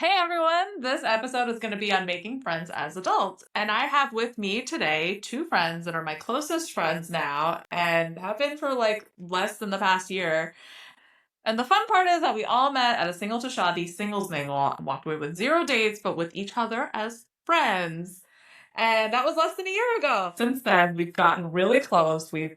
Hey everyone, this episode is going to be on making friends as adults. And I have with me today two friends that are my closest friends now and have been for like less than the past year. And the fun part is that we all met at a single to shadi singles mingle and walked away with 0 dates, but with each other as friends. And that was less than a year ago. Since then, we've gotten really close. We've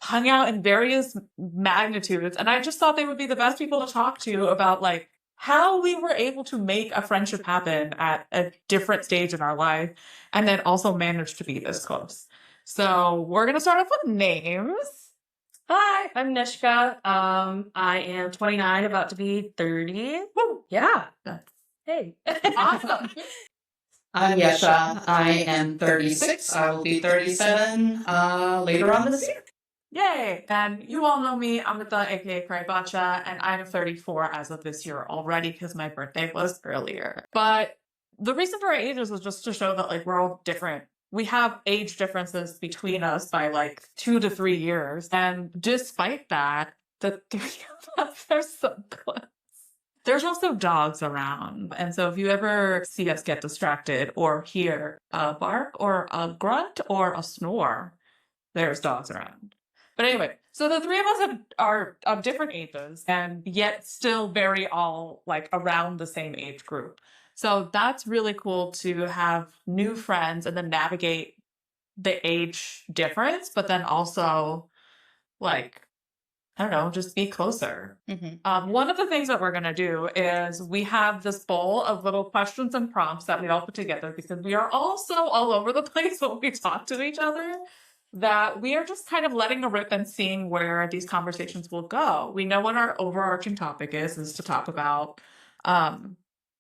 hung out in various magnitudes. And I just thought they would be the best people to talk to about like how we were able to make a friendship happen at a different stage in our life and then also manage to be this close. So we're going to start off with names. Hi, I'm Nishka. I am 29, about to be 30. Woo. Yeah. Hey. Awesome. I'm Yesha. I am 36. I will be 37 later on this year. Yay! And you all know me, Amrita, aka Kraibacha, and I'm 34 as of this year already because my birthday was earlier. But the reason for our ages was just to show that like we're all different. We have age differences between us by like 2 to 3 years. And despite that, the three of us are so close. There's also dogs around. And so if you ever see us get distracted or hear a bark or a grunt or a snore, there's dogs around. But anyway, so the three of us are of different ages and yet still very all like around the same age group. So that's really cool to have new friends and then navigate the age difference, but then also like, I don't know, just be closer. Mm-hmm. One of the things that we're going to do is we have this bowl of little questions and prompts that we all put together because we are also all over the place when we talk to each other, that we are just kind of letting a rip and seeing where these conversations will go. We know what our overarching topic is to talk about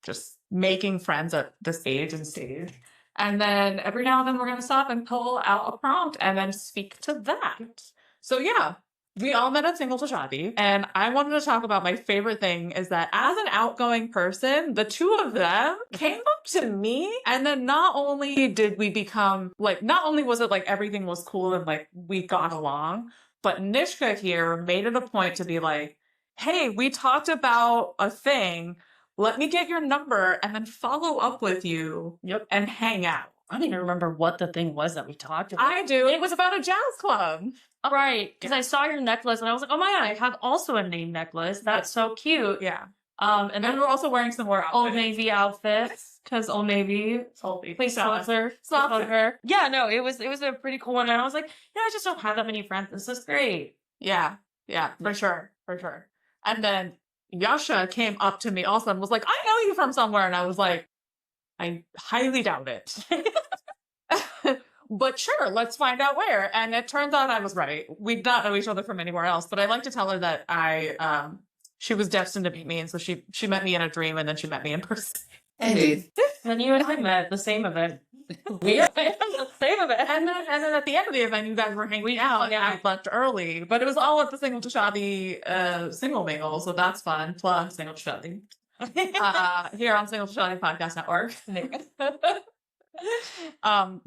just making friends at this age and stage. And then every now and then we're going to stop and pull out a prompt and then speak to that. So yeah, we all met at Single to Shadi, and I wanted to talk about my favorite thing is that as an outgoing person, the two of them came up to me, and then not only did we become, like, not only was it like everything was cool and like we got along, but Nishka here made it a point to be like, hey, we talked about a thing, let me get your number and then follow up with you and hang out. I don't even remember what the thing was that we talked about. I do. It was about a jazz club. Right, because I saw your necklace and I was like, oh my god, I have also a name necklace. That's so cute. Yeah. And then we're also wearing some more outfits. Old Navy outfits, because Old Navy. Please sponsor her. Yeah, no, it was a pretty cool one, and I was like, yeah, I just don't have that many friends. This is great. Yeah, for sure. And then Yasha came up to me also and was like, I know you from somewhere, and I was like, I highly doubt it. But sure, let's find out where. And it turns out I was right. We did not know each other from anywhere else, but I like to tell her that she was destined to meet me, and so she met me in a dream, and then she met me in person. Indeed. And you and I met at the same event. We met at the same event. And then at the end of the event, you guys were hanging out. Yeah, I left early, but it was all at the Single to Shadi single mingle, so that's fun. Plug Single to Shadi. Here on Single to Shadi Podcast Network.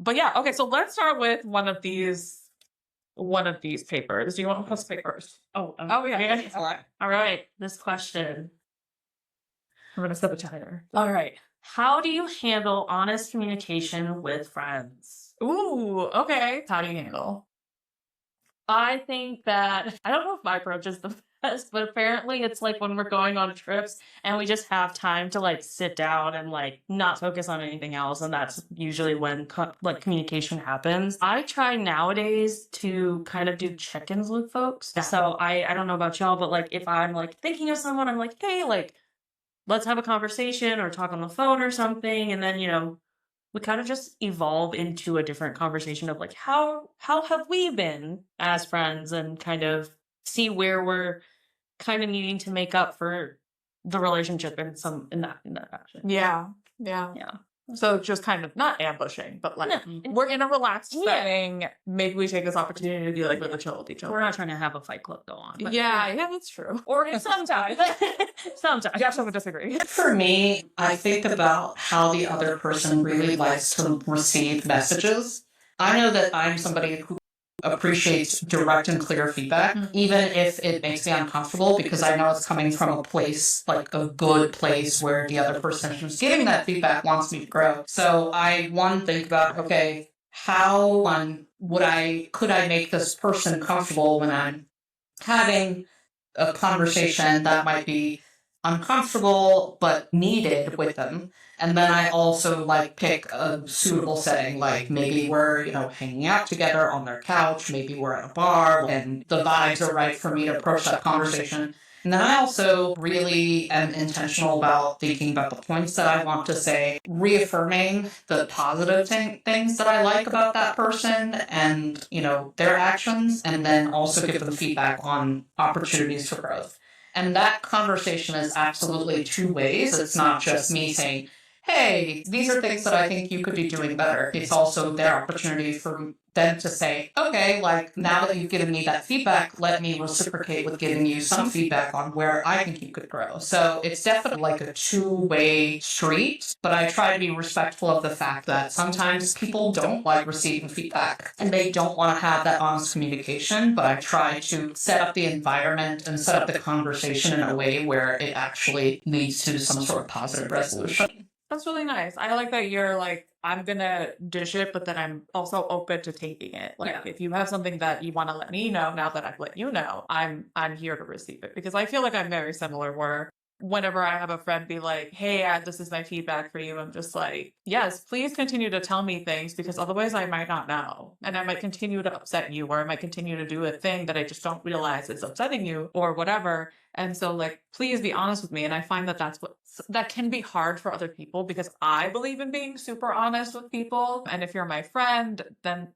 But yeah, okay, so let's start with one of these papers. Do you want to post papers? Oh yeah. All right. This question. I'm gonna set a timer. All right. How do you handle honest communication with friends? Ooh, okay. How do you handle? I think that I don't know if my approach is the best, but apparently it's like when we're going on trips and we just have time to like sit down and like not focus on anything else, and that's usually when like communication happens. I try nowadays to kind of do check-ins with folks. Yeah. So I don't know about y'all, but like if I'm like thinking of someone, I'm like, hey, like let's have a conversation or talk on the phone or something, and then we kind of just evolve into a different conversation of like how have we been as friends, and kind of see where we're kind of needing to make up for the relationship in that fashion. Yeah. So just kind of not ambushing, but like we're in a relaxed setting. Maybe we take this opportunity to be like really chill with each other. We're not trying to have a fight club go on. But yeah, that's true. Or sometimes. Yeah, someone disagree. For me, I think about how the other person really likes to receive messages. I know that I'm somebody who appreciate direct and clear feedback, even if it makes me uncomfortable, because I know it's coming from a place, like a good place where the other person who's giving that feedback wants me to grow. So I, one, think about, okay, how could I make this person comfortable when I'm having a conversation that might be uncomfortable but needed with them. And then I also like pick a suitable setting, like maybe we're, hanging out together on their couch, maybe we're at a bar and the vibes are right for me to approach that conversation. And then I also really am intentional about thinking about the points that I want to say, reaffirming the positive things that I like about that person and, their actions, and then also give them feedback on opportunities for growth. And that conversation is absolutely two ways. It's not just me saying, hey, these are things that I think you could be doing better. It's also their opportunity for them to say, okay, like now that you've given me that feedback, let me reciprocate with giving you some feedback on where I think you could grow. So it's definitely like a two-way street, but I try to be respectful of the fact that sometimes people don't like receiving feedback and they don't want to have that honest communication, but I try to set up the environment and set up the conversation in a way where it actually leads to some sort of positive resolution. That's really nice. I like that you're like, I'm gonna dish it, but then I'm also open to taking it. Like, if you have something that you want to let me know, now that I've let you know, I'm here to receive it, because I feel like I'm very similar. Where whenever I have a friend be like, "Hey, this is my feedback for you," I'm just like, "Yes, please continue to tell me things, because otherwise I might not know, and I might continue to upset you, or I might continue to do a thing that I just don't realize is upsetting you, or whatever." And so, like, please be honest with me. And I find that that can be hard for other people, because I believe in being super honest with people. And if you're my friend, then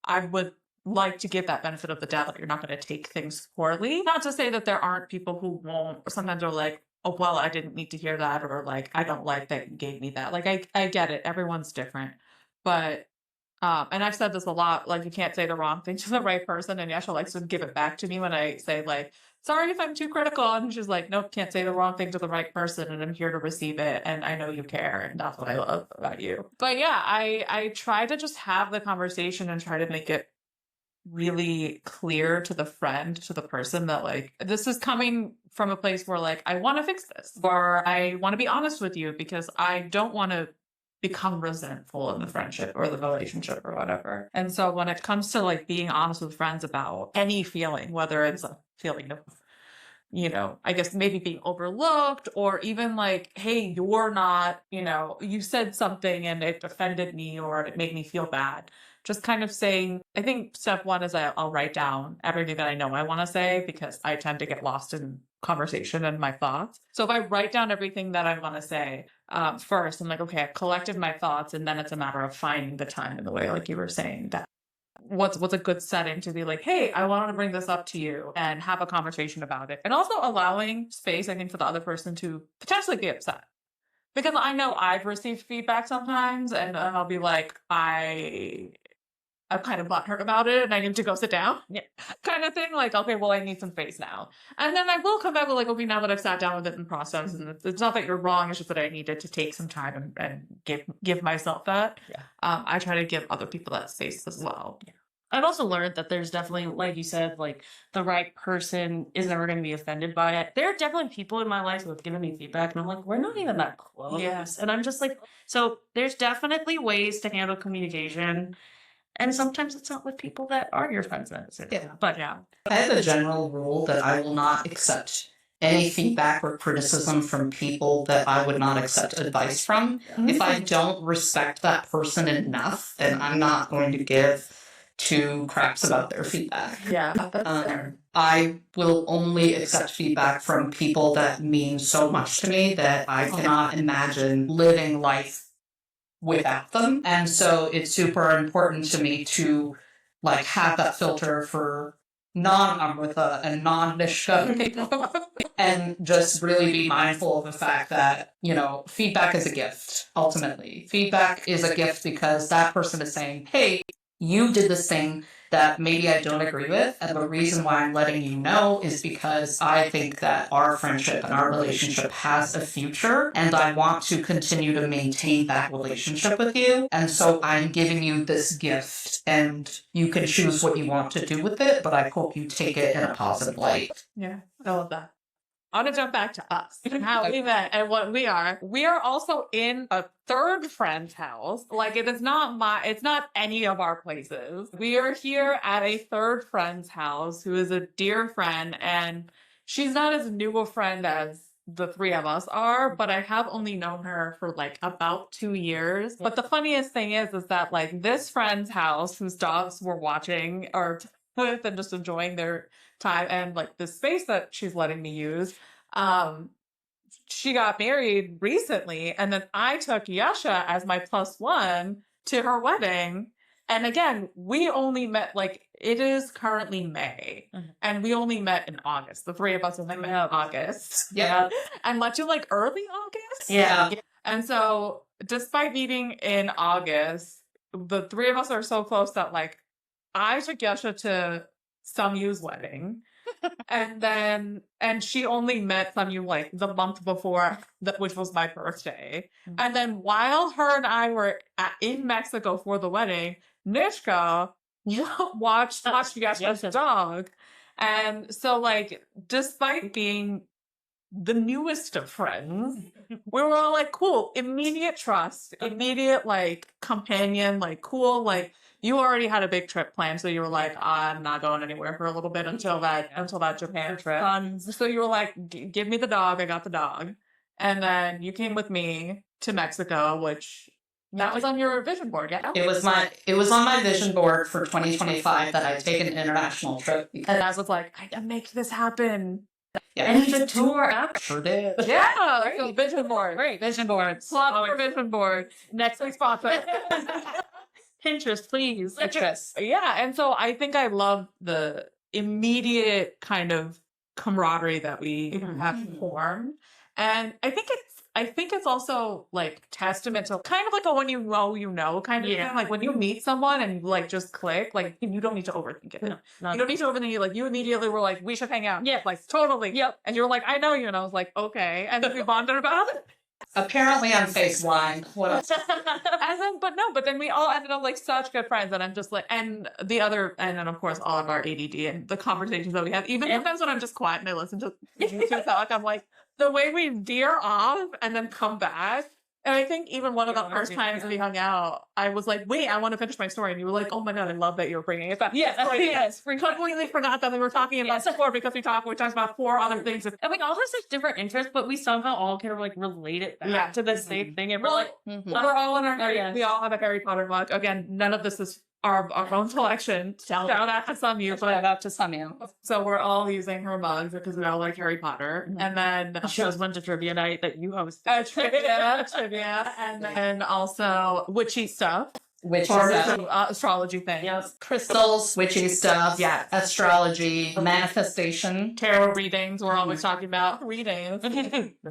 I would like to give that benefit of the doubt that you're not going to take things poorly. Not to say that there aren't people who won't. Sometimes are like, oh, well, I didn't need to hear that, or like, I don't like that you gave me that. Like, I get it. Everyone's different. But and I've said this a lot, like, you can't say the wrong thing to the right person. And Yasha likes to give it back to me when I say, like, sorry if I'm too critical. And she's like, nope, can't say the wrong thing to the right person. And I'm here to receive it. And I know you care. And that's what I love about you. But yeah, I try to just have the conversation and try to make it really clear to the friend, to the person, that like, this is coming from a place where like, I want to fix this, or I want to be honest with you, because I don't want to become resentful in the friendship or the relationship or whatever. And so when it comes to like being honest with friends about any feeling, whether it's a feeling of, I guess maybe being overlooked, or even like, hey, you're not, you said something and it offended me or it made me feel bad. Just kind of saying, I think step one is I'll write down everything that I know I want to say, because I tend to get lost in conversation and my thoughts. So if I write down everything that I want to say, first, I'm like, okay, I've collected my thoughts, and then it's a matter of finding the time and the way, like you were saying, that what's a good setting to be like, hey, I want to bring this up to you and have a conversation about it. And also allowing space, I think, for the other person to potentially be upset. Because I know I've received feedback sometimes, and I'll be like, I'm kind of butthurt about it and I need to go sit down. Yeah. Kind of thing. Like, okay, well, I need some space now. And then I will come back with like, okay, now that I've sat down with it and processed, and it's not that you're wrong, it's just that I needed to take some time and give myself that. Yeah. I try to give other people that space as well. Yeah. I've also learned that there's definitely, like you said, like the right person is never going to be offended by it. There are definitely people in my life who have given me feedback, and I'm like, we're not even that close. Yes. And I'm just like, so there's definitely ways to handle communication. And sometimes it's not with people that are your friends. Yeah. But yeah. I have a general rule that I will not accept any feedback or criticism from people that I would not accept advice from. If I don't respect that person enough, then I'm not going to give two craps about their feedback. Yeah, that's fair. I will only accept feedback from people that mean so much to me that I cannot imagine living life without them. And so it's super important to me to like have that filter for non-Amrita and non-Nishka and just really be mindful of the fact that, feedback is a gift, ultimately. Feedback is a gift because that person is saying, hey, you did this thing that maybe I don't agree with, and the reason why I'm letting you know is because I think that our friendship and our relationship has a future, and I want to continue to maintain that relationship with you, and so I'm giving you this gift, and you can choose what you want to do with it, but I hope you take it in a positive light. Yeah, I love that. I want to jump back to us, how we met and what we are. We are also in a third friend's house. Like it's not any of our places. We are here at a third friend's house who is a dear friend, and she's not as new a friend as the three of us are, but I have only known her for like about 2 years. But the funniest thing is that like this friend's house, whose dogs were watching or with and just enjoying their time and like the space that she's letting me use. She got married recently, and then I took Yasha as my +1 to her wedding. And again, we only met like it is currently May, and we only met in August. The three of us only met in August. Yeah. And much in like early August. Yeah. And so, despite meeting in August, the three of us are so close that like I took Yasha to Samyu's wedding. And she only met Samyu like the month before, which was my birthday. And then while her and I were in Mexico for the wedding, Nishka watched Yasha's dog. And so, like, despite being the newest of friends, we were all like, cool, immediate trust, immediate like companion, like cool, like you already had a big trip planned, so you were like, I'm not going anywhere for a little bit until that Japan trip. So you were like, give me the dog, I got the dog. And then you came with me to Mexico, which that was on your vision board, yeah? It was on my vision board for 2025 that I'd take an international trip. And I was like, I can make this happen. Yeah. And it's a tour app. Sure did. Yeah, like a vision board. Great. Vision boards. Plot for vision board. Next week's sponsor. Pinterest, please. Pinterest. Yeah, and so I think I love the immediate kind of camaraderie that we have formed. And I think it's also like testament to kind of like a when you know kind of thing. Like when you meet someone and like just click, like you don't need to overthink it. No, you don't need to overthink it. Like you immediately were like, we should hang out. Yeah, like totally. Yep. And you were like, I know you, and I was like, okay. And then we bonded about it. Apparently I'm face blind. What else? But then we all ended up like such good friends, and I'm just like, and then of course all of our ADD and the conversations that we have, even sometimes when I'm just quiet and I listen to like I'm like the way we veer off and then come back. And I think even one of the first times we hung out, I was like, wait, I want to finish my story. And you were like, oh my God, I love that you're bringing it back. Yes. We completely forgot that we were talking about before because we talked about 4 other things. And we all have such different interests, but we somehow all kind of like relate it back to the same thing. And we're like, we're all in our, we all have a Harry Potter mug. Again, none of this is our own selection. Shout out to Samyu. So we're all using her mugs because we all like Harry Potter. And then she was one to trivia night that you host. Trivia. And then also witchy stuff. Witchy stuff. Astrology things. Yes. Crystals, witchy stuff. Yeah. Astrology, manifestation. Tarot readings. We're always talking about readings.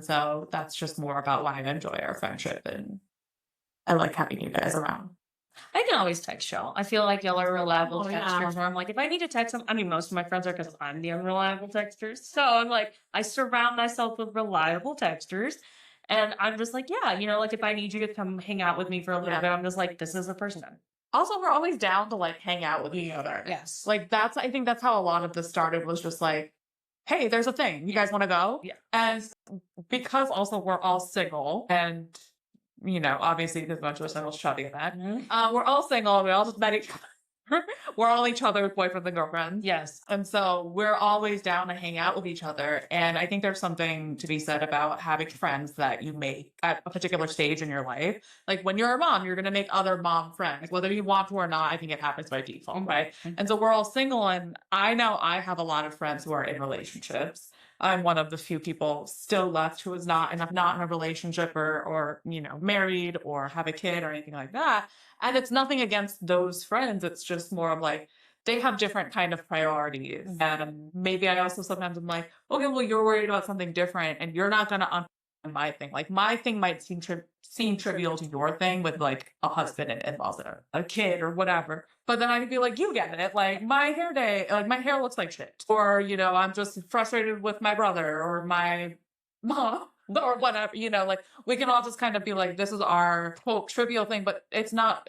So that's just more about why I enjoy our friendship. And I like having you guys around. I can always text y'all. I feel like y'all are reliable texters where I'm like, if I need to text them, I mean, most of my friends are because I'm the unreliable texters. So I'm like, I surround myself with reliable texters. And I'm just like, yeah, like if I need you to come hang out with me for a little bit, I'm just like, this is the person. Also, we're always down to like hang out with each other. Yes. Like I think that's how a lot of this started, was just like, hey, there's a thing. You guys want to go? Yeah. And because also we're all single and obviously there's a bunch of us singles shouting at that. We're all single. We all just met each other. We're all each other's boyfriends and girlfriends. Yes. And so we're always down to hang out with each other. And I think there's something to be said about having friends that you make at a particular stage in your life. Like when you're a mom, you're going to make other mom friends, whether you want to or not. I think it happens by default, right? And so we're all single. And I know I have a lot of friends who are in relationships. I'm one of the few people still left who is not in a relationship or married or have a kid or anything like that. And it's nothing against those friends. It's just more of like, they have different kind of priorities. And maybe I also sometimes am like, okay, well, you're worried about something different and you're not going to my thing. Like my thing might seem trivial to your thing with like a husband and in-laws or a kid or whatever. But then I could be like, you get it. Like my hair day, like my hair looks like shit. Or, you know, I'm just frustrated with my brother or my mom or whatever, you know, like we can all just kind of be like, this is our quote trivial thing, but it's not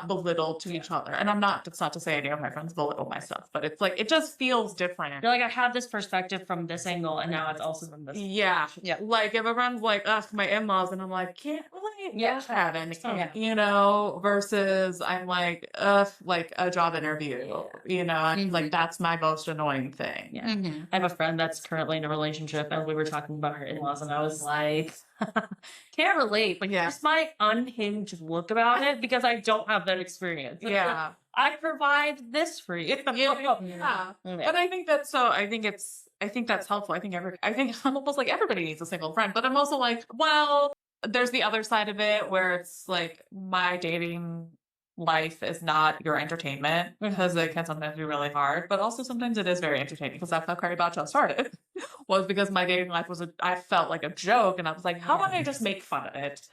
belittled to each other. And it's not to say any of my friends belittle my stuff, but it's like, it just feels different. You're like, I have this perspective from this angle, and now it's also from this. Yeah. Like if a friend's like, ugh, my in-laws, and I'm like, can't relate. Yeah. Having, Yeah. you know, versus I'm like, ugh, like a job interview, you know, and like that's my most annoying thing. Yeah. I have a friend that's currently in a relationship, and we were talking about her in-laws, and I was like, can't relate, but just my unhinged look about it, because I don't have that experience. Yeah. I provide this for you. Yeah. But I think that's I think that's helpful. I think I'm almost like everybody needs a single friend, but I'm also like, well, there's the other side of it where it's like my dating life is not your entertainment, because it can sometimes be really hard, but also sometimes it is very entertaining, because that's how Carrie Bradshaw started, was because my dating life I felt like a joke, and I was like, how about I just make fun of it?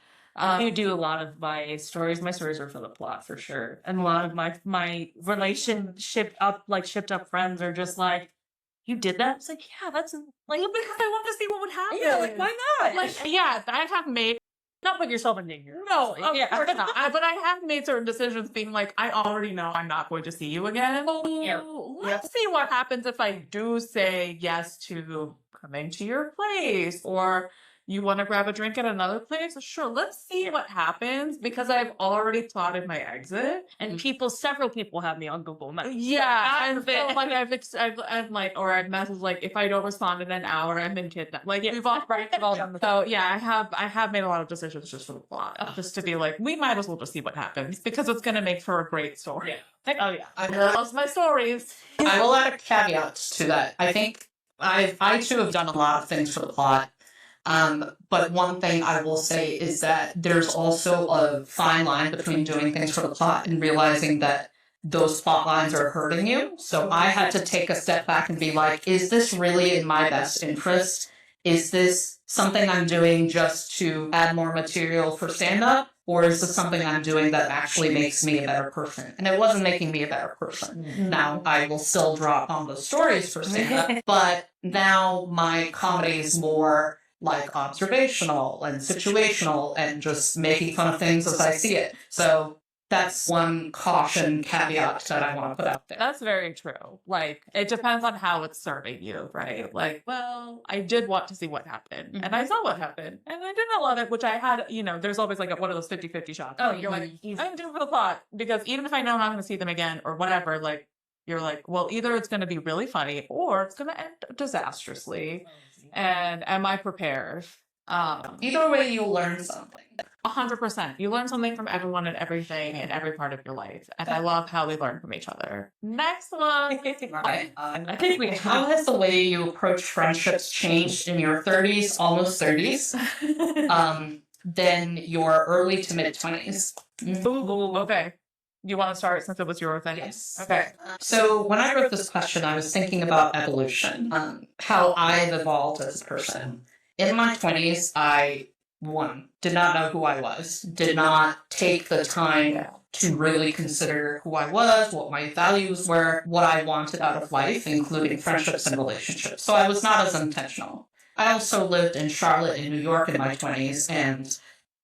You do a lot of my stories. My stories are for the plot for sure, and a lot of my shipped up friends are just like, you did that? It's like, yeah, that's like, Because I wanted to see what would happen. yeah, like why not? Like, yeah, I have made not put yourself in danger. no, of course not. But I have made certain decisions being like, I already know I'm not going to see you again. Let's see what happens if I do say yes to coming to your place, or you want to grab a drink at another place? Sure, let's see what happens, because I've already plotted my exit. And several people have me on Google Maps. Yeah, and so, like I've like, or I've messaged like, if I don't respond in an hour, I'm been kidnapped. Like we've all done this. So yeah, I have made a lot of decisions just for the plot, just to be like, we might as well just see what happens, because it's gonna make for a great story. Oh yeah, I love my stories. I will add a caveat to that. I think I too have done a lot of things for the plot. But one thing I will say is that there's also a fine line between doing things for the plot and realizing that those plot lines are hurting you. So I had to take a step back and be like, is this really in my best interest? Is this something I'm doing just to add more material for stand-up? Or is this something I'm doing that actually makes me a better person? And it wasn't making me a better person. Now, I will still draw upon those stories for stand-up, but now my comedy is more like observational and situational and just making fun of things as I see it. So that's one caution caveat that I want to put out there. That's very true. Like, it depends on how it's serving you, right? Like, well, I did want to see what happened, and I saw what happened, and I didn't love it, which I had, you know, there's always like one of those 50-50 shots. Oh, you're like, I'm doing it for the plot, because even if I know I'm not going to see them again or whatever, like, you're like, well, either it's going to be really funny or it's going to end disastrously. And am I prepared? Either way, you'll learn something. 100%. You learn something from everyone and everything in every part of your life. And I love how we learn from each other. Next one. I think how has the way you approach friendships changed in your 30s, almost 30s, than your early to mid 20s? Okay. You want to start since it was your thing? Yes. Okay. So when I wrote this question, I was thinking about evolution, how I've evolved as a person. In my 20s, I, did not know who I was, did not take the time to really consider who I was, what my values were, what I wanted out of life, including friendships and relationships. So I was not as intentional. I also lived in Charlotte in New York in my 20s and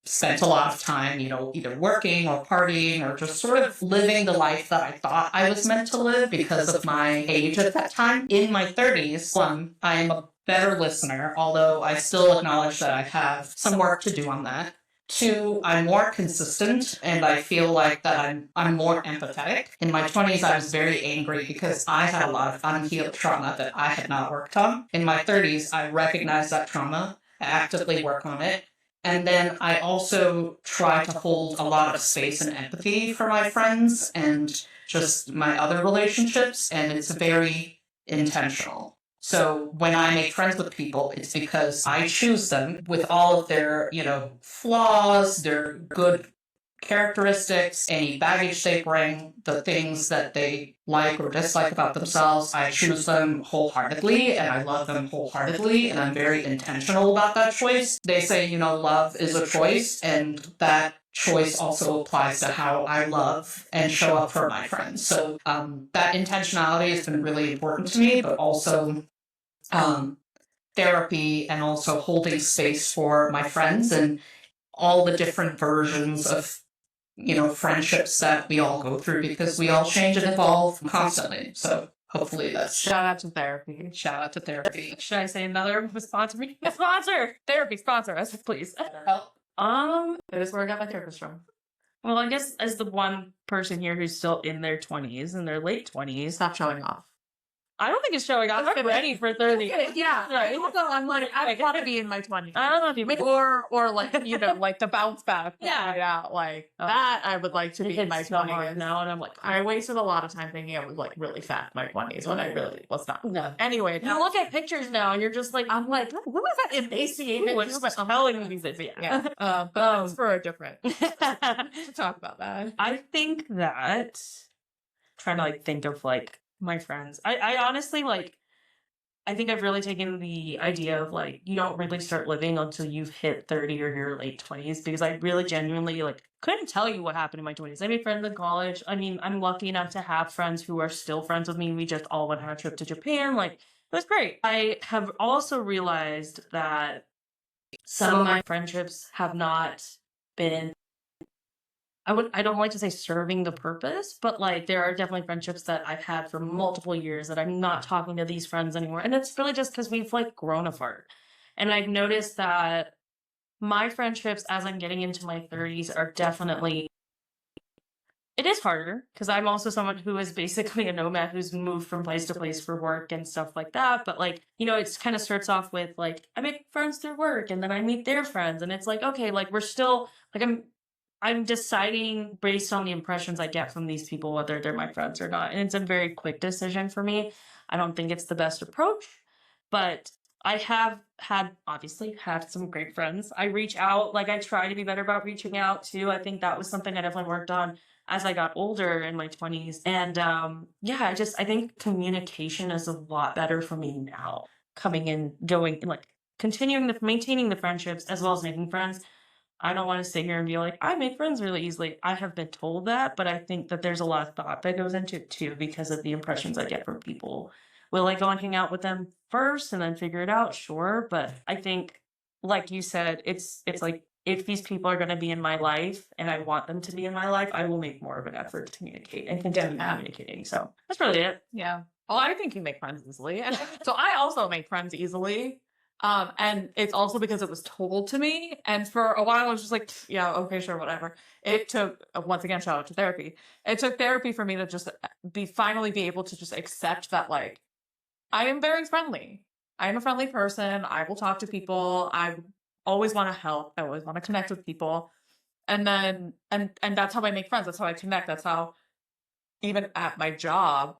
spent a lot of time, you know, either working or partying or just sort of living the life that I thought I was meant to live because of my age at that time. In my 30s, I am a better listener, although I still acknowledge that I have some work to do on that. 2, I'm more consistent, and I feel like that I'm more empathetic. In my 20s, I was very angry because I had a lot of unhealed trauma that I had not worked on. In my 30s, I recognize that trauma, I actively work on it, and then I also try to hold a lot of space and empathy for my friends and just my other relationships, and it's very intentional. So when I make friends with people, it's because I choose them with all of their, you know, flaws, their good characteristics, any baggage they bring, the things that they like or dislike about themselves. I choose them wholeheartedly and I love them wholeheartedly, and I'm very intentional about that choice. They say, love is a choice, and that choice also applies to how I love and show up for my friends. So that intentionality has been really important to me, but also therapy and also holding space for my friends and all the different versions of friendships that we all go through, because we all change and evolve constantly. So hopefully that's Shout out to therapy. shout out to therapy. Should I say another sponsor? Sponsor! Therapy, sponsor us, please. Help. It is where I got my therapist from. Well, I guess as the one person here who's still in their 20s and their late 20s, Stop showing off. I don't think it's showing off. I'm ready for 30. Yeah, Right. Also, I'm like, I want to be in my 20s. I don't know if you Or like, like the bounce back. Yeah. Like that I would like to be in my It's so hard 20s. now, and I'm like, I wasted a lot of time thinking I was like really fat in my 20s when I really was not. no. Anyway, You look at pictures now, and you're just like, I'm like, who is that emaciated? what's telling me these? Yeah. But that's for a different to talk about that. I think that trying to think of my friends. I honestly I think I've really taken the idea of you don't really start living until you've hit 30 or your late 20s, because I really genuinely couldn't tell you what happened in my 20s. I made friends in college. I mean, I'm lucky enough to have friends who are still friends with me. We just all went on a trip to Japan. It was great. I have also realized that some of my friendships have not been, I don't like to say serving the purpose, but there are definitely friendships that I've had for multiple years that I'm not talking to these friends anymore. And it's really just because we've grown apart. And I've noticed that my friendships as I'm getting into my 30s are definitely, it is harder because I'm also someone who is basically a nomad who's moved from place to place for work and stuff like that. But it kind of starts off with I make friends through work, and then I meet their friends, and it's okay, we're still I'm deciding based on the impressions I get from these people whether they're my friends or not. And it's a very quick decision for me. I don't think it's the best approach, but I have obviously had some great friends. I reach out, I try to be better about reaching out too. I think that was something I definitely worked on as I got older in my 20s. And I think communication is a lot better for me now. Coming in, going, maintaining the friendships as well as making friends. I don't want to sit here and be I make friends really easily. I have been told that, but I think that there's a lot of thought that goes into it too, because of the impressions I get from people. Will I go and hang out with them first and then figure it out? Sure. But I think, like you said, it's if these people are going to be in my life and I want them to be in my life, I will make more of an effort to communicate and continue communicating. So that's really it. Yeah. Well, I think you make friends easily. And so I also make friends easily. And it's also because it was told to me. And for a while, I was just yeah, okay, sure, whatever. It took, once again, shout out to therapy. It took therapy for me to just finally be able to just accept that, I am very friendly. I am a friendly person. I will talk to people. I always want to help. I always want to connect with people. And then, and that's how I make friends. That's how I connect. That's how, even at my job,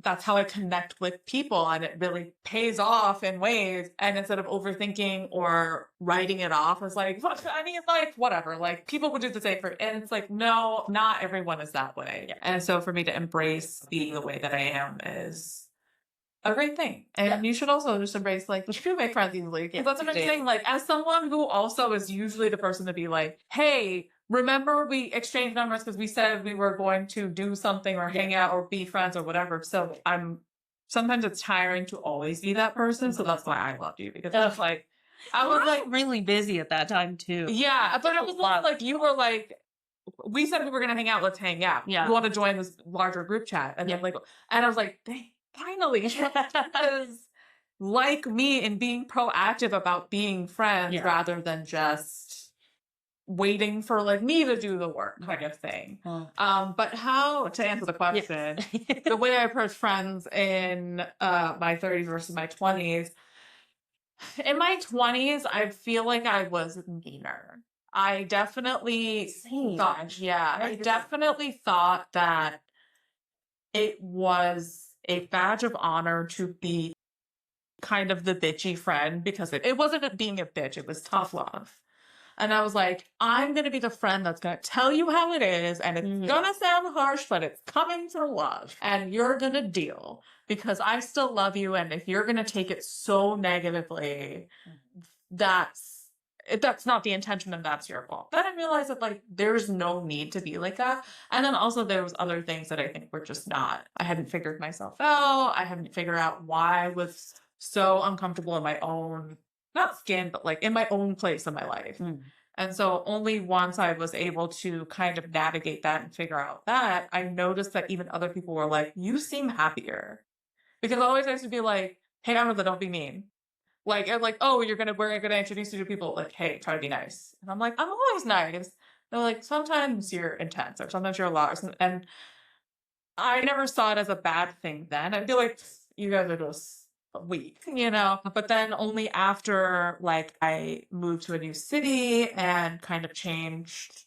that's how I connect with people, and it really pays off in ways. And instead of overthinking or writing it off as whatever, people would do the same and it's no, not everyone is that way. Yeah. And so for me to embrace being the way that I am is a great thing. And you should also just embrace, you should make friends easily. Yeah, that's what I'm saying. As someone who also is usually the person to be hey, remember we exchanged numbers because we said we were going to do something or hang out or be friends or whatever. So sometimes it's tiring to always be that person. So that's why I loved you, because it's I was really busy at that time too. Yeah, but it was you were we said we were gonna hang out. Let's hang out. Yeah, you want to join this larger group chat? And then and I was dang, finally, is like me in being proactive about being friends rather than just waiting for me to do the work kind of thing. But how to answer the question, the way I approach friends in my 30s versus my 20s. In my 20s, I feel I was meaner. I definitely I definitely thought that it was a badge of honor to be kind of the bitchy friend, because it wasn't being a bitch, it was tough love. And I was like, I'm going to be the friend that's going to tell you how it is. And it's Mhm. going to sound harsh, but it's coming from love. And you're going to deal because I still love you. And if you're going to take it so negatively, that's not the intention and that's your fault. Then I realized that like there's no need to be like that. And then also there was other things that I think were just not. I hadn't figured myself out. I hadn't figured out why I was so uncomfortable in my own not skin, but like in my own place in my life. Mm. And so only once I was able to kind of navigate that and figure out that, I noticed that even other people were like, you seem happier. Because I always used to be like, hey, Amrita, don't be mean. Like, and like, oh, we're gonna introduce you to people. Like, hey, try to be nice. And I'm like, I'm always nice. They're like, sometimes you're intense or sometimes you're a lot. And I never saw it as a bad thing then. I'd be like, you guys are just weak, you know? But then only after like I moved to a new city and kind of changed,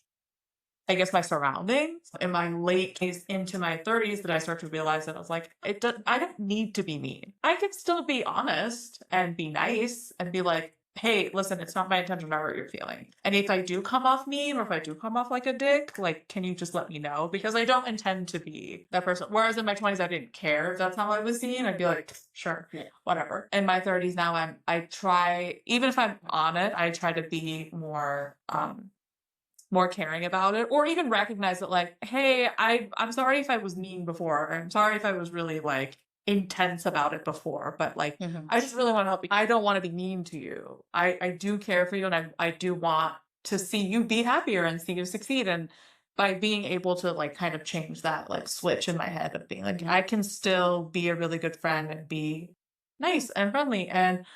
I guess, my surroundings in my late 20s into my 30s that I started to realize that I was like, I don't need to be mean. I could still be honest and be nice and be like, hey, listen, it's not my intention to hurt your feelings. And if I do come off mean or if I do come off like a dick, like, can you just let me know? Because I don't intend to be that person. Whereas in my 20s, I didn't care if that's how I was seen. I'd be like, sure, whatever. In my 30s now, I try, even if I'm on it, I try to be more caring about it, or even recognize that like, hey, I'm sorry if I was mean before. I'm sorry if I was really like intense about it before, but like I just really want to help you. I don't want to be mean to you. I do care for you and I do want to see you be happier and see you succeed. And by being able to like kind of change that like switch in my head of being like, I can still be a really good friend and be nice and friendly and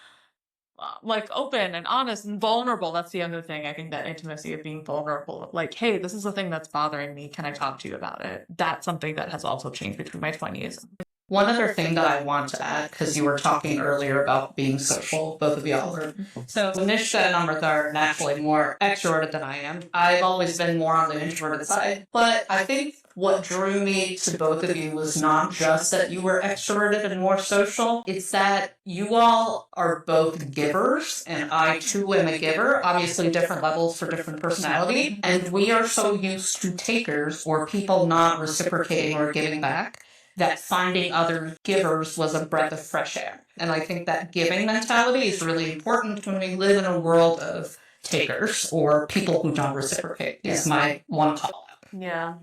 like open and honest and vulnerable. That's the other thing. I think that intimacy of being vulnerable, like, hey, this is the thing that's bothering me. Can I talk to you about it? That's something that has also changed between my 20s. One other thing that I want to add, because you were talking earlier about being social, both of y'all are. So Nishka and Amrita are naturally more extroverted than I am. I've always been more on the introverted side. But I think what drew me to both of you was not just that you were extroverted and more social, it's that you all are both givers, and I too am a giver, obviously different levels for different personality, and we are so used to takers or people not reciprocating or giving back that finding other givers was a breath of fresh air. And I think that giving mentality is really important when we live in a world of takers or people who don't reciprocate, is my one call out. Yeah.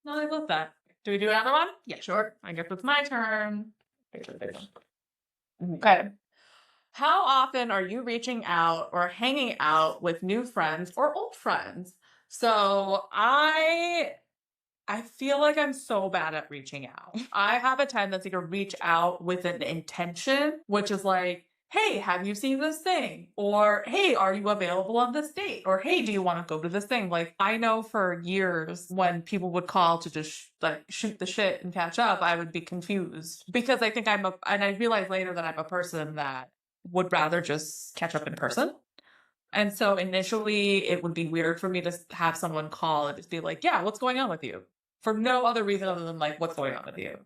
No, I love that. Do we do another one? Yeah. Sure. I guess it's my turn. Okay. How often are you reaching out or hanging out with new friends or old friends? So I feel like I'm so bad at reaching out. I have a tendency to reach out with an intention, which is like, hey, have you seen this thing? Or, hey, are you available on this date? Or, hey, do you want to go to this thing? Like, I know for years when people would call to just like shoot the shit and catch up, I would be confused because I think and I realized later that I'm a person that would rather just catch up in person. And so initially it would be weird for me to have someone call and just be like, yeah, what's going on with you? For no other reason other than like, what's going on with you?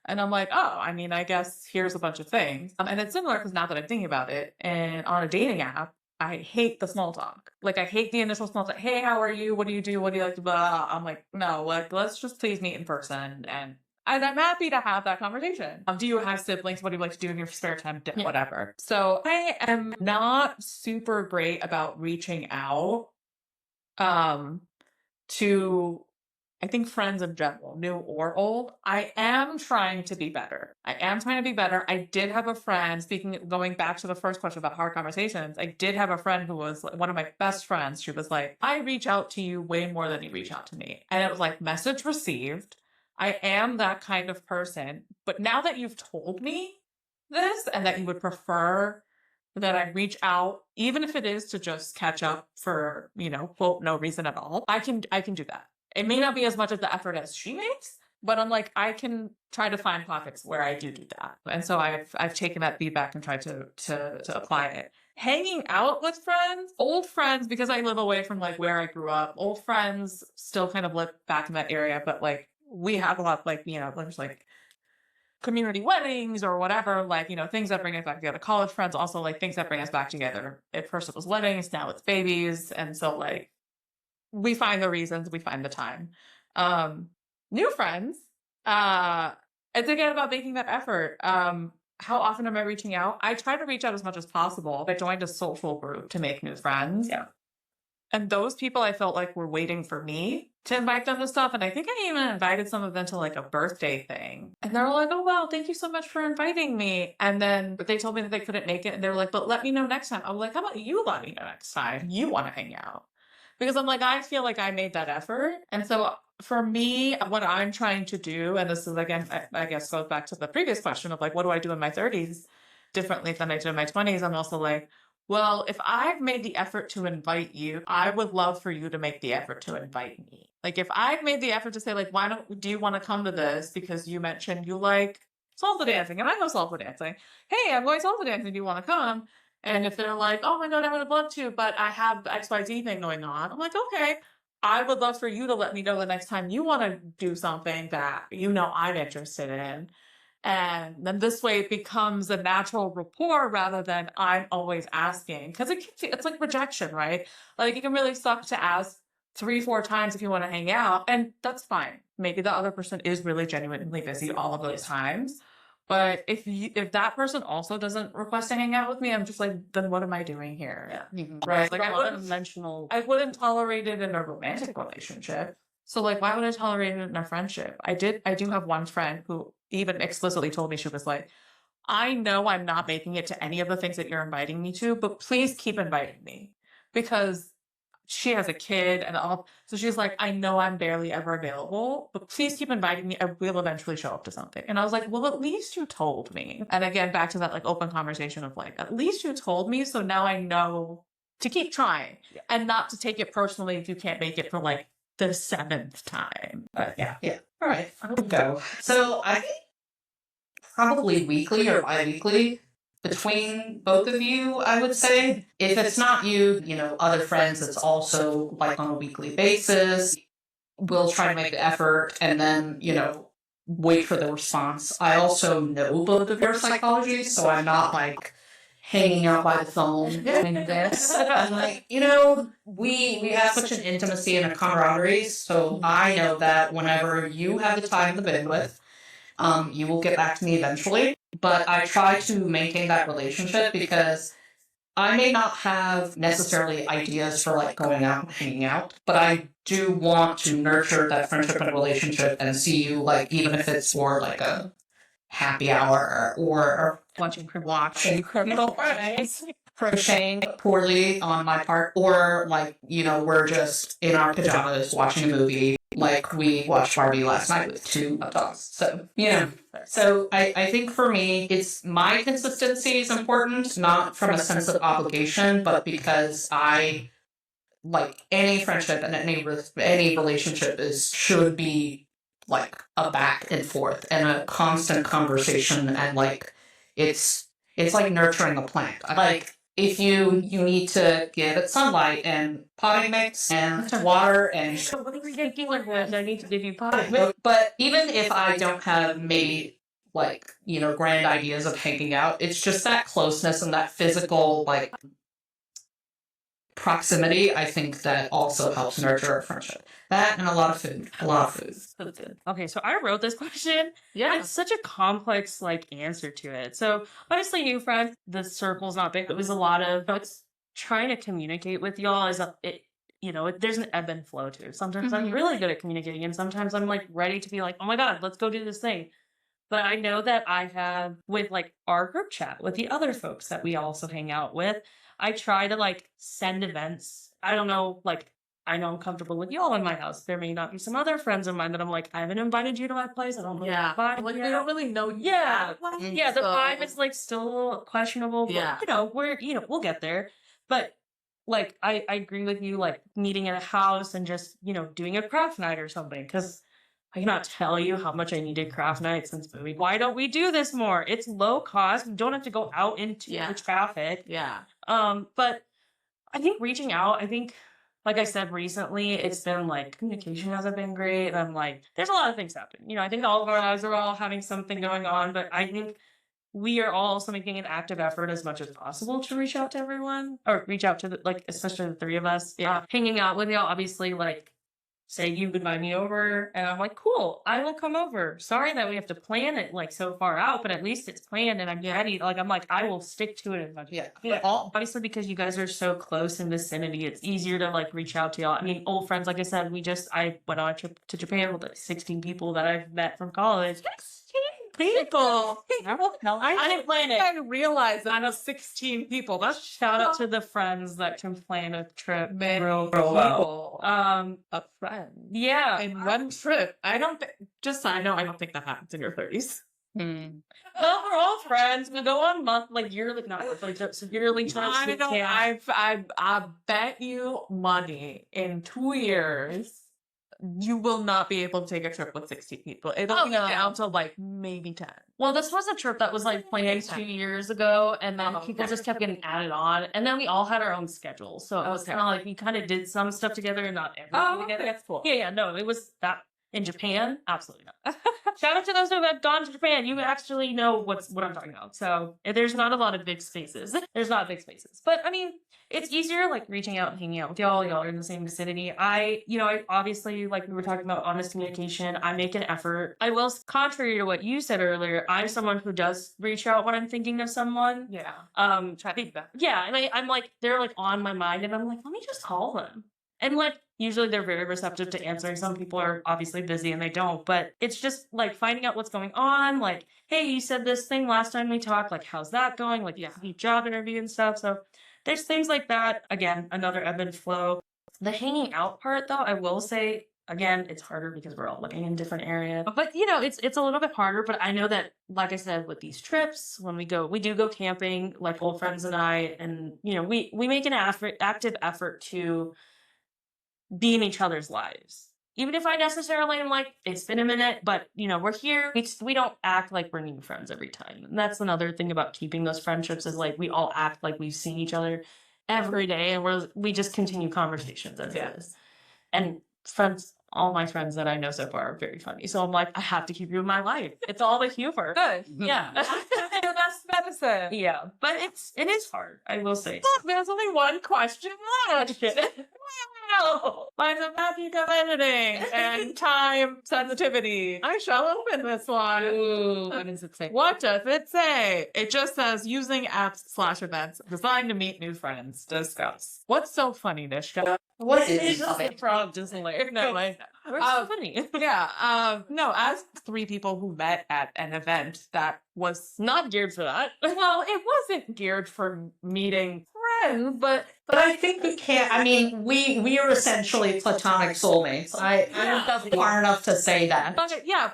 And I'm like, oh, I mean, I guess here's a bunch of things. And it's similar because now that I'm thinking about it, and on a dating app, I hate the small talk. Like, I hate the initial small talk. Hey, how are you? What do you do? What do you like to blah? I'm like, no, like, let's just please meet in person. And I'm happy to have that conversation. Do you have siblings? What do you like to do in your spare time? Whatever. So I am not super great about reaching out to, I think, friends in general, new or old. I am trying to be better. I did have a friend, going back to the first question about hard conversations, I did have a friend who was one of my best friends. She was like, I reach out to you way more than you reach out to me. And it was like, message received. I am that kind of person. But now that you've told me this and that you would prefer that I reach out, even if it is to just catch up for, quote, no reason at all, I can do that. It may not be as much of the effort as she makes, but I'm like, I can try to find pockets where I do that. And so I've taken that feedback and tried to apply it. Hanging out with friends, old friends, because I live away from like where I grew up, old friends still kind of live back in that area, but like we have a lot, like, there's like community weddings or whatever, like, things that bring us back together. College friends, also like things that bring us back together. At first it was weddings, now it's babies. And so like we find the reasons, we find the time. New friends, it's again about making that effort. How often am I reaching out? I try to reach out as much as possible. I joined a social group to make new friends. Yeah. And those people I felt like were waiting for me to invite them to stuff. And I think I even invited some of them to like a birthday thing. And they were like, oh, wow, thank you so much for inviting me. And then they told me that they couldn't make it. And they were like, but let me know next time. I was like, how about you let me know next time you want to hang out? Because I'm like, I feel like I made that effort. And so for me, what I'm trying to do, and this is again, I guess goes back to the previous question of like, what do I do in my 30s differently than I did in my 20s? I'm also like, well, if I've made the effort to invite you, I would love for you to make the effort to invite me. Like if I've made the effort to say like, do you want to come to this? Because you mentioned you like salsa dancing and I know salsa dancing. Hey, I'm going salsa dancing. Do you want to come? And if they're like, oh my God, I would have loved to, but I have XYZ thing going on. I'm like, okay, I would love for you to let me know the next time you want to do something that I'm interested in. And then this way it becomes a natural rapport rather than I'm always asking. Because it's like rejection, right? Like it can really suck to ask 3-4 times if you want to hang out. And that's fine. Maybe the other person is really genuinely busy all of those times. But if that person also doesn't request to hang out with me, I'm just like, then what am I doing here? Yeah. Right? Like I I wouldn't tolerate it in a romantic relationship. So like, why would I tolerate it in a friendship? I do have one friend who even explicitly told me, she was like, I know I'm not making it to any of the things that you're inviting me to, but please keep inviting me, because she has a kid and all. So she's like, I know I'm barely ever available, but please keep inviting me. I will eventually show up to something. And I was like, well, at least you told me. And again, back to that like open conversation of like, at least you told me. So now I know to keep trying and not to take it personally if you can't make it for like the 7th time. But Yeah. All right. I'll go. So I think probably weekly or bi-weekly between both of you, I would say. If it's not you, other friends, it's also like on a weekly basis. We'll try to make the effort and then, wait for the response. I also know both of your psychologies, so I'm not like hanging out by the phone doing this. I'm like, we have such an intimacy and a camaraderie, so I know that whenever you have the time and the bandwidth, you will get back to me eventually. But I try to maintain that relationship because I may not have necessarily ideas for like going out and hanging out, but I do want to nurture that friendship and relationship and see you like, even if it's for like a happy hour or watching criminal crocheting poorly on my part, or like, we're just in our pajamas watching a movie. Like we watched Barbie last night with 2 dogs. So, so I think for me, it's my consistency is important, not from a sense of obligation, but because I like any friendship and any relationship should be like a back and forth and a constant conversation, and like it's like nurturing a plant. Like if you need to give it sunlight and potting mix and water and I need to give you potting. but even if I don't have maybe like grand ideas of hanging out, it's just that closeness and that physical like proximity, I think that also helps nurture a friendship. That and a lot of food. Okay, so I wrote this question. yeah, It's such a complex like answer to it. So obviously, new friends, the circle's not big. It was a lot of trying to communicate with y'all. There's an ebb and flow to it. Sometimes I'm really good at communicating, and sometimes I'm like ready to be like, oh my God, let's go do this thing. But I know that I have with like our group chat with the other folks that we also hang out with. I try to like send events. I don't know, like I know I'm comfortable with y'all in my house. There may not be some other friends of mine that I'm like, I haven't invited you to my place. I don't know. yeah. Like we don't really know. Yeah. Yeah, the so- vibe is like still questionable. But, Yeah. we'll get there. But like I agree with you, like meeting at a house and just, doing a craft night or something. Because I cannot tell you how much I needed craft night since moving. Why don't we do this more? It's low cost. We don't have to go out into the traffic. Yeah. But I think reaching out, like I said recently, it's been like communication hasn't been great. And I'm like, there's a lot of things happening. You know, I think all of our lives are all having something going on, but I think we are all also making an active effort as much as possible to reach out to everyone or reach out to the, like, especially the three of us. Yeah. Hanging out with y'all, obviously, like, say you would invite me over and I'm like, cool, I will come over. Sorry that we have to plan it like so far out, but at least it's planned and I'm ready. Like, I'm like, I will stick to it as much. Yeah. Obviously, because you guys are so close in vicinity, it's easier to like reach out to y'all. I mean, old friends, like I said, I went on a trip to Japan with like 16 people that I've met from college. 16 people. I didn't plan it. I realized that out of 16 people, that's Shout out to the friends that can plan a trip real people. well. A friend. Yeah. In one trip. I don't think, just so I know, I don't think that happens in your 30s. Well, we're all friends. We go on yearly, not like yearly trips. I with know. camp. I bet you money in 2 years you will not be able to take a trip with 60 people. It'll be down to like maybe 10. Well, this was a trip that was like planned 2 years ago, and then people just kept getting added on, and then we all had our own schedules, so it was kind of like we kind of did some stuff together and not everything together. That's cool. Yeah, no, it was that in Japan, absolutely not. Shout out to those who have gone to Japan. You actually know what I'm talking about. So there's not a lot of big spaces. There's not big spaces, but I mean, it's easier like reaching out and hanging out with y'all. Y'all are in the same vicinity. I obviously, like we were talking about honest communication, I make an effort. I will, contrary to what you said earlier, I'm someone who does reach out when I'm thinking of someone. Yeah. Try to that. Yeah, and I'm like, they're like on my mind, and I'm like, let me just call them. And like, usually they're very receptive to answering. Some people are obviously busy and they don't, but it's just like finding out what's going on. Like, hey, you said this thing last time we talked, like, how's that going? Like, the job interview and stuff. So there's things like that. Again, another ebb and flow. The hanging out part though, I will say, again, it's harder because we're all living in different areas. But it's a little bit harder. But I know that, like I said, with these trips, when we do go camping, like old friends and I, and we make an active effort to be in each other's lives. Even if I necessarily am like, it's been a minute, but we're here. We don't act like we're new friends every time. And that's another thing about keeping those friendships is like we all act like we've seen each other every day, and we just continue conversations as it is. And all my friends that I know so far are very funny. So I'm like, I have to keep you in my life. It's all the humor. Good. Yeah. That's medicine. Yeah. But it is hard, I will say. Look, there's only one question left. Wow. By the magic of editing and time sensitivity, I shall open this one. Ooh, what does it say? What does it say? It just says using apps/events designed to meet new friends. Discuss. What's so funny, Nishka? What It's is just the it? prompt is hilarious. No, like, We're so funny. yeah. No, as 3 people who met at an event that was Not geared for that. well, it wasn't geared for meeting friends, but But I think we can't. I mean, we are essentially platonic soulmates. I'm far enough to say that.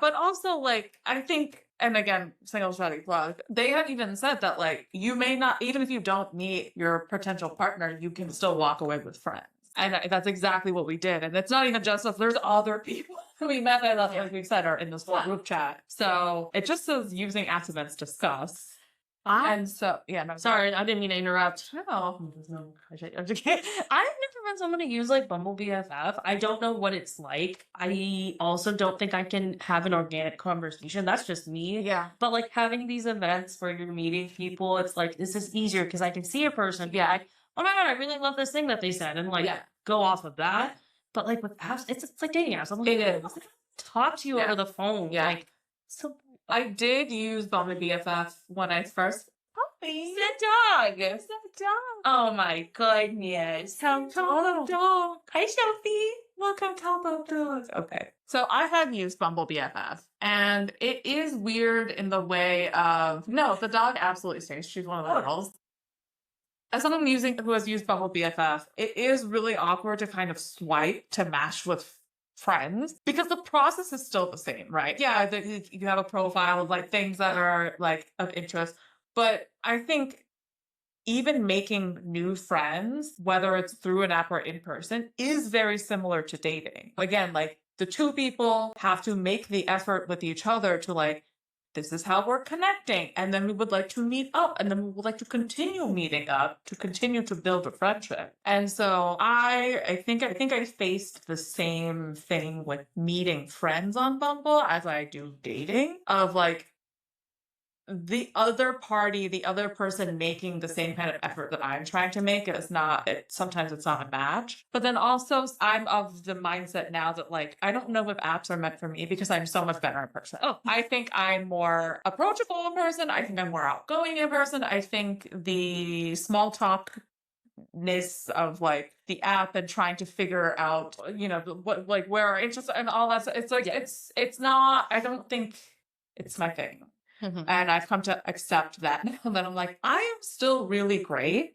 but also like I think, and again, single shotty plug, they had even said that like you may not, even if you don't meet your potential partner, you can still walk away with friends. And that's exactly what we did. And it's not even just us. There's other people who we met that, like we've said, are in this group chat. So it just says using apps events discuss. And so, yeah, no, Sorry, I didn't mean to interrupt. No. I've never been someone to use like Bumble BFF. I don't know what it's like. I also don't think I can have an organic conversation. That's just me. Yeah. But like having these events where you're meeting people, it's like this is easier because I can see a person. Be like, oh my god, I really love this thing that they said, and like go off of that. But like with apps, it's like dating apps. I'm like, It is. talk to you over the phone. Yeah. Like so. I did use Bumble BFF when I first. Puppy. The dog. It's a dog. Oh my goodness. Hello, dog. Hi, Sophie. Welcome to Hello Dogs. Okay. So I have used Bumble BFF, and it is weird in the way of no, the dog absolutely stays. She's one of the girls. As someone who has used Bumble BFF, it is really awkward to kind of swipe to match with friends because the process is still the same, right? Yeah, you have a profile of like things that are like of interest, but I think even making new friends, whether it's through an app or in person, is very similar to dating. Again, like the 2 people have to make the effort with each other to like this is how we're connecting. And then we would like to meet up, and then we would like to continue meeting up to continue to build a friendship. And so I think I faced the same thing with meeting friends on Bumble as I do dating, of like the other party, the other person making the same kind of effort that I'm trying to make is not, sometimes it's not a match. But then also, I'm of the mindset now that like, I don't know if apps are meant for me because I'm so much better in person. Oh, I think I'm more approachable in person. I think I'm more outgoing in person. I think the small talk of like the app and trying to figure out, you know, what, like where our interests and all that. It's like, it's not, I don't think it's my thing. And I've come to accept that now, that I'm like, I am still really great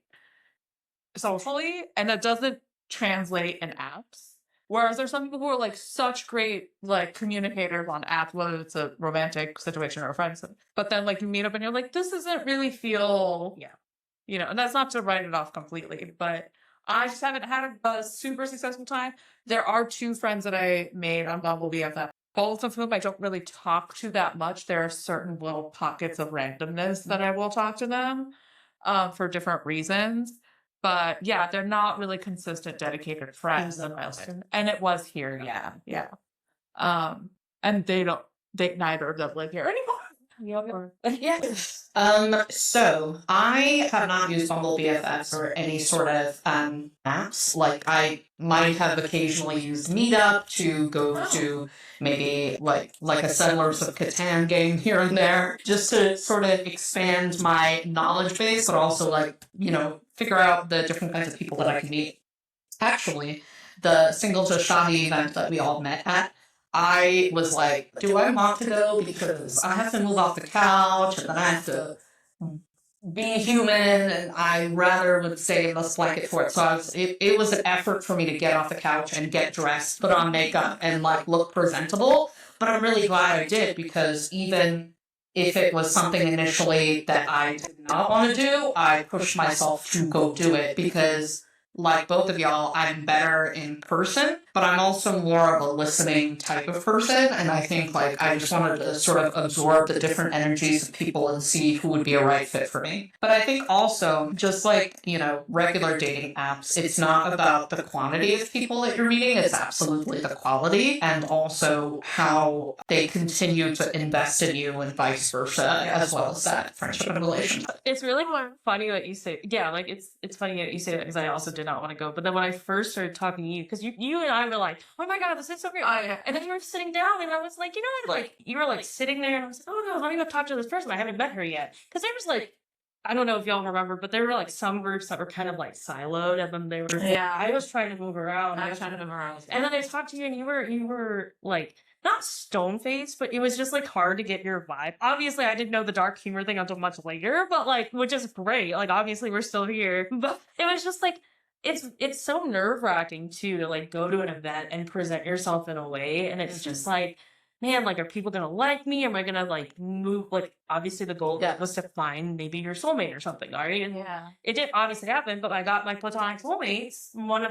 socially, and that doesn't translate in apps. Whereas there's some people who are like such great like communicators on apps, whether it's a romantic situation or a friend. But then like you meet up and you're like, this doesn't really feel, you know, and that's not to write it off completely, but I just haven't had a super successful time. There are 2 friends that I made on Bumble BFF. Both of whom I don't really talk to that much. There are certain little pockets of randomness that I will talk to them for different reasons. But yeah, they're not really consistent, dedicated friends in my life. And it was here, yeah. And they neither of them live here anymore. So I have not used Bumble BFFs or any sort of apps. Like I might have occasionally used Meetup to go to maybe like a Settlers of Catan game here and there, just to sort of expand my knowledge base, but also like, you know, figure out the different kinds of people that I can meet. Actually, the Singles to Shahi event that we all met at, I was like, do I want to go? Because I have to move off the couch and then I have to be human, and I rather would say let's blanket for it. So it was an effort for me to get off the couch and get dressed, put on makeup, and like look presentable. But I'm really glad I did, because even if it was something initially that I did not want to do, I pushed myself to go do it, because like both of y'all, I'm better in person, but I'm also more of a listening type of person. And I think like I just wanted to sort of absorb the different energies of people and see who would be a right fit for me. But I think also, just like, you know, regular dating apps, it's not about the quantity of people that you're meeting, it's absolutely the quality, and also how they continue to invest in you and vice versa, as well as that friendship and relationship. It's really more funny that you say, like it's funny that you say that, because I also did not want to go. But then when I first started talking to you, because you and I were like, oh my god, this is so great. And then you were sitting down, and I was like, you know what, like you were like sitting there, and I was like, oh no, let me go talk to this person. I haven't met her yet. Because there was like, I don't know if y'all remember, but there were like some groups that were kind of like siloed, and then they were. Yeah, I was trying to move around. I was trying to move around. And then I talked to you, and you were like, not stone faced, but it was just like hard to get your vibe. Obviously, I didn't know the dark humor thing until much later, but like, which is great. Like, obviously, we're still here, but it was just like, it's so nerve wracking too to like go to an event and present yourself in a way, and it's just like, man, like, are people gonna like me? Am I gonna like move? Like, obviously, the goal was to find maybe your soulmate or something, right? And it didn't obviously happen, but I got my platonic soulmates, one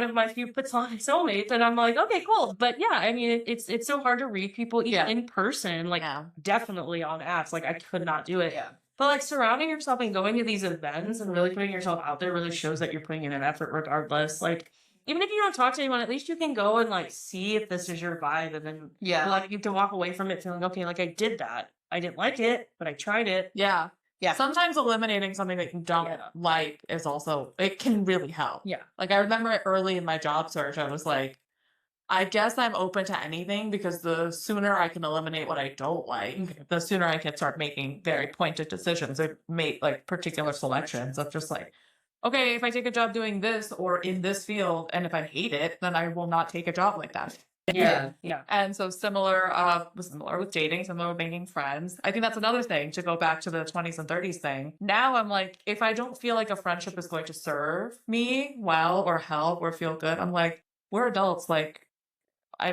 of my few platonic soulmates, and I'm like, okay, cool. But yeah, I mean, it's so hard to read people even in person, like definitely on apps. Like, I could not do it. But like surrounding yourself and going to these events and really putting yourself out there really shows that you're putting in an effort regardless. Like, even if you don't talk to anyone, at least you can go and like see if this is your vibe, and then like you can walk away from it feeling, okay, like I did that. I didn't like it, but I tried it. Yeah. Sometimes eliminating something that you don't like is also, it can really help. Like I remember early in my job search, I was like, I guess I'm open to anything, because the sooner I can eliminate what I don't like, the sooner I can start making very pointed decisions and make like particular selections of just like, okay, if I take a job doing this or in this field, and if I hate it, then I will not take a job like that. And so similar with dating, similar with making friends. I think that's another thing, to go back to the 20s and 30s thing. Now I'm like, if I don't feel like a friendship is going to serve me well or help or feel good, I'm like, we're adults, like I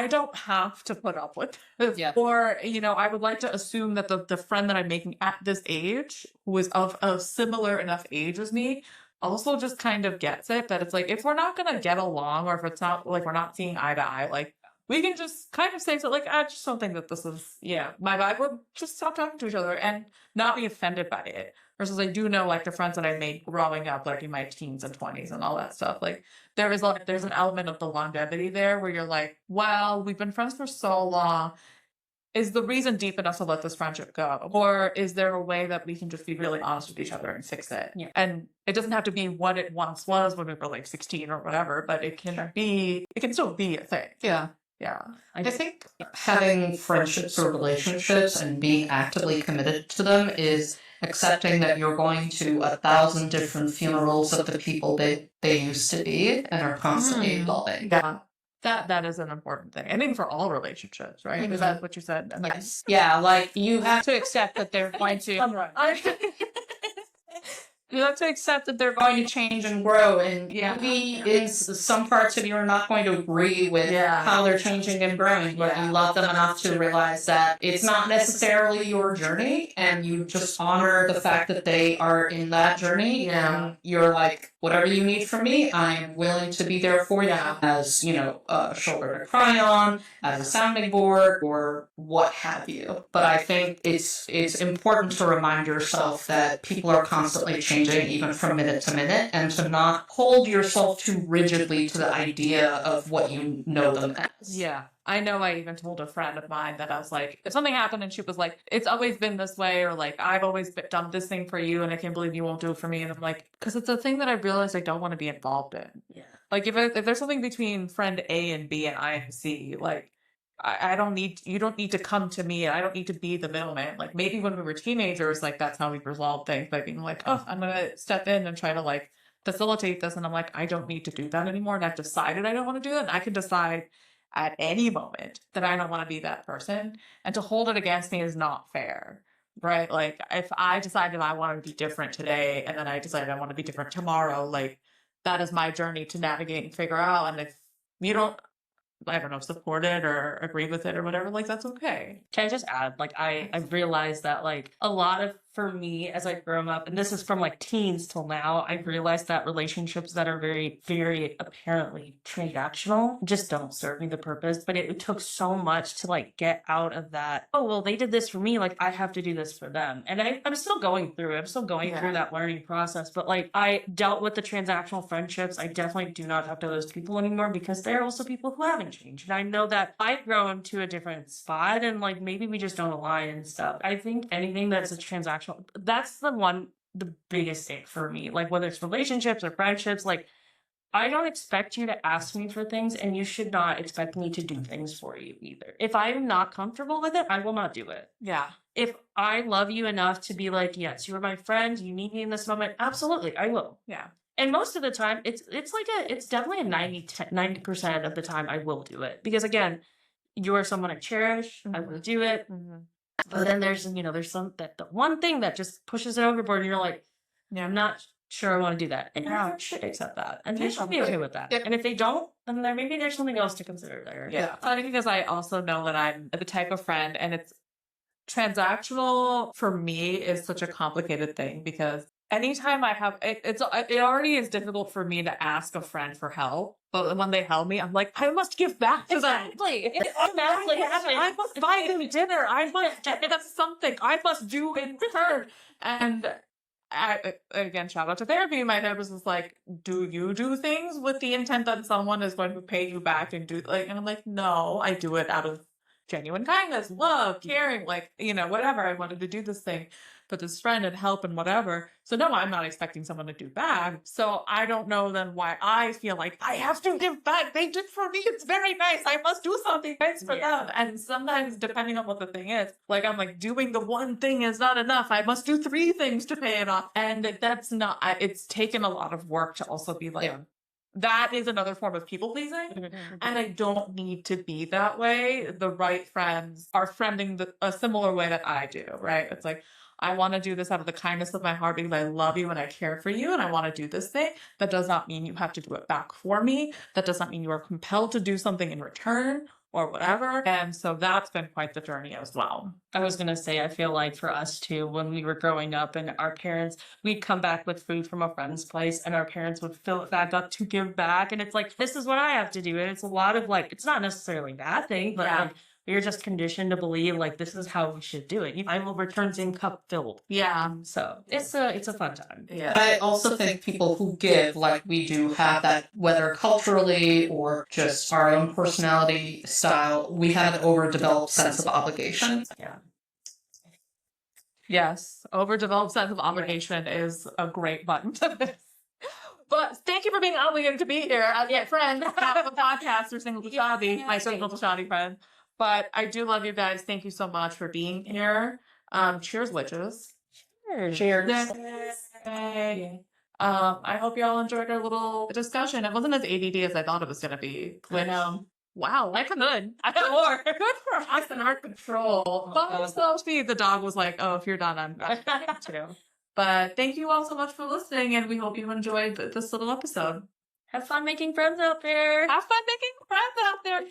don't have to put up with this. Or, you know, I would like to assume that the friend that I'm making at this age, who is of a similar enough age as me, also just kind of gets it, that it's like, if we're not going to get along, or if it's not like we're not seeing eye to eye, like we can just kind of say so like, I just don't think that this is my vibe. We'll just stop talking to each other and not be offended by it. Versus I do know like the friends that I made growing up, like in my teens and 20s and all that stuff. Like there's an element of the longevity there where you're like, well, we've been friends for so long. Is the reason deep enough to let this friendship go? Or is there a way that we can just be really honest with each other and fix it? Yeah. And it doesn't have to be what it once was when we were like 16 or whatever, but it can still be a thing. Yeah. Yeah. I think having friendships or relationships and being actively committed to them is accepting that you're going to 1,000 different funerals of the people they used to be and are constantly evolving. Yeah. That is an important thing. I think for all relationships, right? Is that what you said? I mean, Yes. Yeah, like you have to accept that they're going to you have to accept that they're going to change and grow, and maybe in some parts of you are not going to agree with how they're changing and growing, but you love them enough to realize that it's not necessarily your journey, and you just honor the fact that they are in that journey, and you're like, whatever you need from me, I'm willing to be there for you as, a shoulder to cry on, as a sounding board, or what have you. But I think it's important to remind yourself that people are constantly changing, even from minute to minute, and to not hold yourself too rigidly to the idea of what you know them as. Yeah. I know I even told a friend of mine that I was like, if something happened and she was like, it's always been this way, or like, I've always done this thing for you and I can't believe you won't do it for me. And I'm like, because it's a thing that I realized I don't want to be involved in. Yeah. Like if there's something between friend A and B and I and C, like you don't need to come to me. I don't need to be the middleman. Like maybe when we were teenagers, like that's how we resolved things by being like, oh, I'm going to step in and try to like facilitate this. And I'm like, I don't need to do that anymore. And I've decided I don't want to do it. And I can decide at any moment that I don't want to be that person. And to hold it against me is not fair. Right? Like if I decided I want to be different today and then I decided I want to be different tomorrow, like that is my journey to navigate and figure out. And if you don't, I don't know, support it or agree with it or whatever, like that's okay. Can I just add, like, I've realized that, like, a lot of, for me, as I've grown up, and this is from, like, teens till now, I've realized that relationships that are very, very apparently transactional just don't serve me the purpose, but it took so much to, like, get out of that, oh, well, they did this for me, like, I have to do this for them. And I'm still going through it. I'm still going through that learning process, but, like, I dealt with the transactional friendships. I definitely do not talk to those people anymore because they're also people who haven't changed. And I know that I've grown to a different spot and, like, maybe we just don't align and stuff. I think anything that's a transactional, that's the biggest thing for me. Like, whether it's relationships or friendships, like, I don't expect you to ask me for things, and you should not expect me to do things for you either. If I'm not comfortable with it, I will not do it. Yeah. If I love you enough to be like, yes, you're my friend, you need me in this moment, absolutely, I will. Yeah. And most of the time, it's definitely a 90% of the time I will do it. Because again, you are someone I cherish, I will do it. But then there's the one thing that just pushes it overboard and you're like, yeah, I'm not sure I want to do that. And everyone should accept that. And they should be okay with that. And if they don't, then maybe there's something else to consider there. Yeah. I think because I also know that I'm the type of friend, and it's transactional for me is such a complicated thing because anytime I have it already is difficult for me to ask a friend for help, but when they help me, I'm like, I must give back to them. Exactly. It automatically happens. I must buy them dinner. I must that's something I must do in return. And again, shout out to therapy. My therapist is like, do you do things with the intent that someone is going to pay you back and do like? And I'm like, no, I do it out of genuine kindness, love, caring, like, whatever. I wanted to do this thing for this friend and help and whatever. So no, I'm not expecting someone to do back. So I don't know then why I feel like I have to give back. They did for me. It's very nice. I must do something nice for them. And sometimes, depending on what the thing is, like I'm like, doing the one thing is not enough. I must do 3 things to pay it off. And that's not, it's taken a lot of work to also be like, that is another form of people pleasing. And I don't need to be that way. The right friends are friending a similar way that I do, right? It's like, I want to do this out of the kindness of my heart because I love you and I care for you and I want to do this thing. That does not mean you have to do it back for me. That does not mean you are compelled to do something in return. or whatever. And so that's been quite the journey as well. I was gonna say, I feel like for us too, when we were growing up and our parents, we'd come back with food from a friend's place and our parents would fill it back up to give back. And it's like, this is what I have to do. And it's a lot of like, it's not necessarily a bad thing, but Yeah. like, we're just conditioned to believe like this is how we should do it. I will return same cup filled. Yeah. So it's a fun time. Yeah. I also think people who give, like we do, have that, whether culturally or just our own personality style, we have an overdeveloped sense of obligation. Yeah. Yes. Overdeveloped sense of obligation is a great button to this. But thank you for being obligated to be here as my friend of the podcast or single Tashadi, my single Tashadi friend. But I do love you guys. Thank you so much for being here. Cheers, witches. Cheers. Yay. I hope you all enjoyed our little discussion. It wasn't as ADD as I thought it was going to be. I know. Wow, I could. I good got more. for us and our control. But so sweet. The dog was like, "Oh, if you're done, I'm done too." But thank you all so much for listening, and we hope you enjoyed this little episode. Have fun making friends out there. Have fun making friends out there.